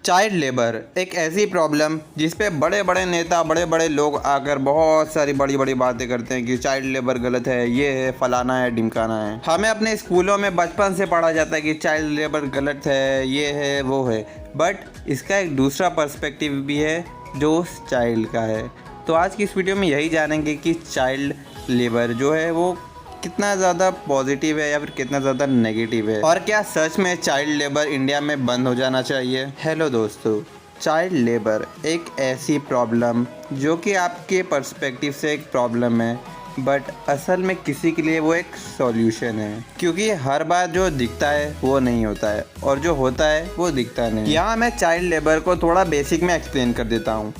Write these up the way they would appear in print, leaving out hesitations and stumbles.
Child labour एक ऐसी problem जिस पे बड़े बड़े नेता बड़े बड़े लोग आकर बहुत सारी बड़ी बड़ी बातें करते हैं कि चाइल्ड लेबर गलत है, ये है, फलाना है, ढिमकाना है। हमें अपने स्कूलों में बचपन से पढ़ा जाता है कि चाइल्ड लेबर गलत है, ये है, वो है। बट इसका एक दूसरा पर्सपेक्टिव भी है जो उस चाइल्ड का है। तो आज की इस वीडियो में यही जानेंगे कि चाइल्ड लेबर जो है वो कितना ज़्यादा पॉजिटिव है या फिर कितना ज़्यादा नेगेटिव है, और क्या सच में चाइल्ड लेबर इंडिया में बंद हो जाना चाहिए। हेलो दोस्तों, चाइल्ड लेबर एक ऐसी प्रॉब्लम जो कि आपके पर्सपेक्टिव से एक प्रॉब्लम है, बट असल में किसी के लिए वो एक सॉल्यूशन है, क्योंकि हर बार जो दिखता है वो नहीं होता है और जो होता है वो दिखता नहीं। यहाँ मैं चाइल्ड लेबर को थोड़ा बेसिक में एक्सप्लेन कर देता हूँ।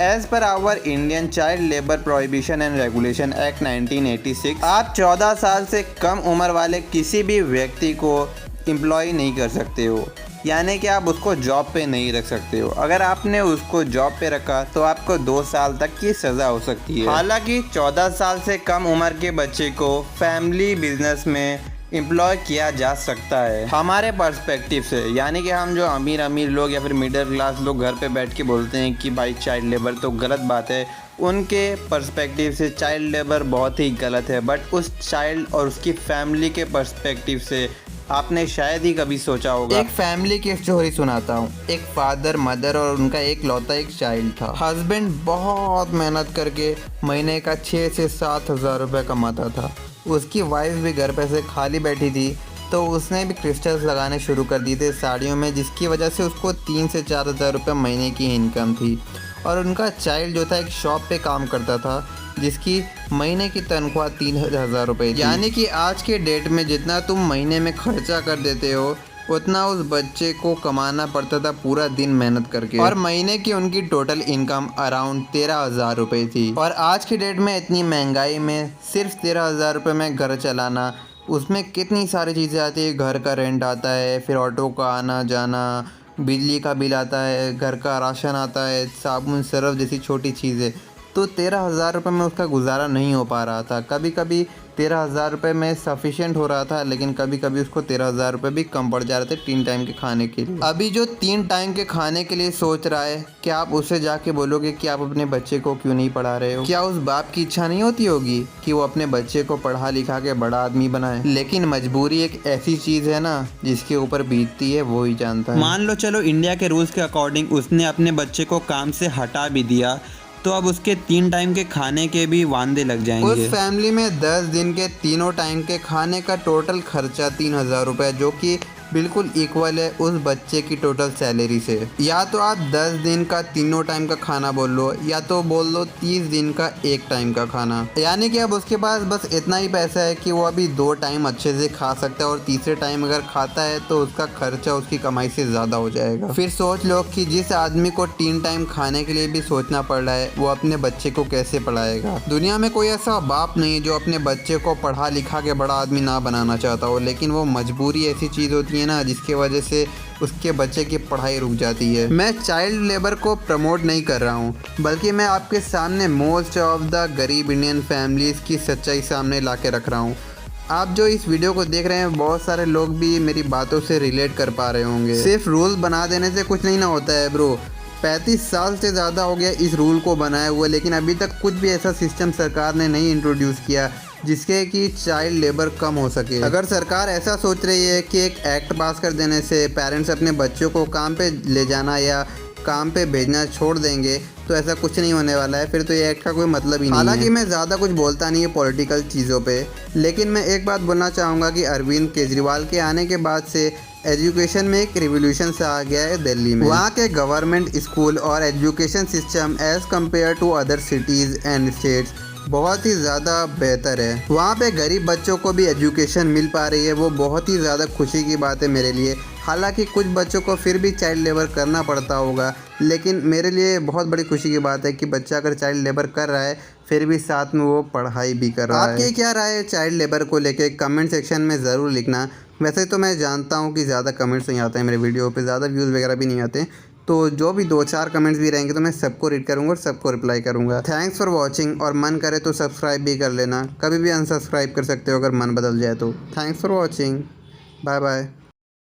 As per our Indian child labour prohibition and regulation act 1986, आप 14 साल से कम उम्र वाले किसी भी व्यक्ति को एम्प्लॉय नहीं कर सकते हो, यानी कि आप उसको जॉब पे नहीं रख सकते हो। अगर आपने उसको जॉब पे रखा तो आपको 2 साल तक की सज़ा हो सकती है। हालांकि 14 साल से कम उम्र के बच्चे को फैमिली बिजनेस में एम्प्लॉय किया जा सकता है हमारे पर्सपेक्टिव से, यानी कि हम जो अमीर लोग या फिर मिडिल क्लास लोग घर पे बैठ के बोलते हैं कि भाई चाइल्ड लेबर तो गलत बात है, उनके पर्सपेक्टिव से चाइल्ड लेबर बहुत ही गलत है। बट उस चाइल्ड और उसकी फैमिली के पर्सपेक्टिव से आपने शायद ही कभी सोचा होगा। एक फैमिली की स्टोरी सुनाता हूँ। एक फादर, मदर और उनका एक लौता एक चाइल्ड था। हस्बैंड बहुत मेहनत करके महीने का 6 से 7 हज़ार रुपये कमाता था। उसकी वाइफ भी घर पे से खाली बैठी थी, तो उसने भी क्रिस्टल्स लगाने शुरू कर दिए थे साड़ियों में, जिसकी वजह से उसको 3 से 4 हज़ार रुपये महीने की इनकम थी। और उनका चाइल्ड जो था एक शॉप पे काम करता था, जिसकी महीने की तनख्वाह 3,000 रुपये थी। यानी कि आज के डेट में जितना तुम महीने में खर्चा कर देते हो उतना उस बच्चे को कमाना पड़ता था पूरा दिन मेहनत करके। और महीने की उनकी टोटल इनकम अराउंड 13,000 रुपये थी। और आज की डेट में इतनी महंगाई में सिर्फ 13,000 रुपये में घर चलाना, उसमें कितनी सारी चीज़ें आती है। घर का रेंट आता है, फिर ऑटो का आना जाना, बिजली का बिल आता है, घर का राशन आता है, साबुन सर्फ जैसी छोटी चीज़ें। तो 13,000 रुपये में उसका गुजारा नहीं हो पा रहा था। कभी कभी 13,000 रुपये में सफिशिएंट हो रहा था, लेकिन कभी कभी उसको 13,000 रुपये भी कम पड़ जा रहे थे 3 टाइम के खाने के लिए। अभी जो 3 टाइम के खाने के लिए सोच रहा है, क्या आप उससे जाके बोलोगे कि आप अपने बच्चे को क्यों नहीं पढ़ा रहे हो? क्या उस बाप की इच्छा नहीं होती होगी कि वो अपने बच्चे को पढ़ा लिखा के बड़ा आदमी बनाए? लेकिन मजबूरी एक ऐसी चीज़ है ना, जिसके ऊपर बीतती है वो ही जानता है। मान लो चलो इंडिया के रूल्स के अकॉर्डिंग उसने अपने बच्चे को काम से हटा भी दिया, तो अब उसके 3 टाइम के खाने के भी वांदे लग जाएंगे। उस फैमिली में 10 दिन के तीनों टाइम के खाने का टोटल खर्चा 3,000 रुपये, जो कि बिल्कुल इक्वल है उस बच्चे की टोटल सैलरी से। या तो आप 10 दिन का तीनों टाइम का खाना बोल लो, या तो बोल लो 30 दिन का 1 टाइम का खाना। यानी कि अब उसके पास बस इतना ही पैसा है कि वो अभी 2 टाइम अच्छे से खा सकता है, और तीसरे टाइम अगर खाता है तो उसका खर्चा उसकी कमाई से ज़्यादा हो जाएगा। फिर सोच लो कि जिस आदमी को 3 टाइम खाने के लिए भी सोचना पड़ रहा है, वो अपने बच्चे को कैसे पढ़ाएगा? दुनिया में कोई ऐसा बाप नहीं जो अपने बच्चे को पढ़ा लिखा के बड़ा आदमी ना बनाना चाहता हो, लेकिन वो मजबूरी ऐसी चीज़ होती है ना, जिसकी वजह से उसके बच्चे की पढ़ाई रुक जाती है। मैं चाइल्ड लेबर को प्रमोट नहीं कर रहा हूँ, बल्कि मैं आपके सामने मोस्ट ऑफ द गरीब इंडियन फैमिलीज़ की सच्चाई सामने ला के रख रहा हूँ। आप जो इस वीडियो को देख रहे हैं, बहुत सारे लोग भी मेरी बातों से रिलेट कर पा रहे होंगे। सिर्फ रूल बना देने से कुछ नहीं ना होता है ब्रो। 35 साल से ज़्यादा हो गया इस रूल को बनाए हुए, लेकिन अभी तक कुछ भी ऐसा सिस्टम सरकार ने नहीं इंट्रोड्यूस किया जिसके कि चाइल्ड लेबर कम हो सके। अगर सरकार ऐसा सोच रही है कि एक एक्ट पास कर देने से पेरेंट्स अपने बच्चों को काम पे ले जाना या काम पे भेजना छोड़ देंगे, तो ऐसा कुछ नहीं होने वाला है। फिर तो ये एक्ट का कोई मतलब ही नहीं है। हालांकि मैं ज़्यादा कुछ बोलता नहीं है पॉलिटिकल चीज़ों पे, लेकिन मैं एक बात बोलना चाहूँगा कि अरविंद केजरीवाल के आने के बाद से एजुकेशन में एक रिवोल्यूशन सा आ गया है दिल्ली में। वहाँ के गवर्नमेंट स्कूल और education system as compare to other cities and states बहुत ही ज़्यादा बेहतर है। वहाँ पे गरीब बच्चों को भी एजुकेशन मिल पा रही है, वो बहुत ही ज़्यादा खुशी की बात है मेरे लिए। हालांकि कुछ बच्चों को फिर भी चाइल्ड लेबर करना पड़ता होगा, लेकिन मेरे लिए बहुत बड़ी खुशी की बात है कि बच्चा अगर चाइल्ड लेबर कर रहा है फिर भी साथ में वो पढ़ाई भी कर रहा है। आपकी क्या राय है चाइल्ड लेबर को लेके? कमेंट सेक्शन में ज़रूर लिखना। वैसे तो मैं जानता हूँ कि ज़्यादा कमेंट्स नहीं आते हैं मेरे वीडियो पे, ज़्यादा व्यूज़ वगैरह भी नहीं आते, तो जो भी 2-4 कमेंट्स भी रहेंगे तो मैं सबको रीड करूँगा और सबको रिप्लाई करूँगा। थैंक्स फॉर वॉचिंग, और मन करे तो सब्सक्राइब भी कर लेना। कभी भी अनसब्सक्राइब कर सकते हो अगर मन बदल जाए तो। Thanks for watching, bye bye.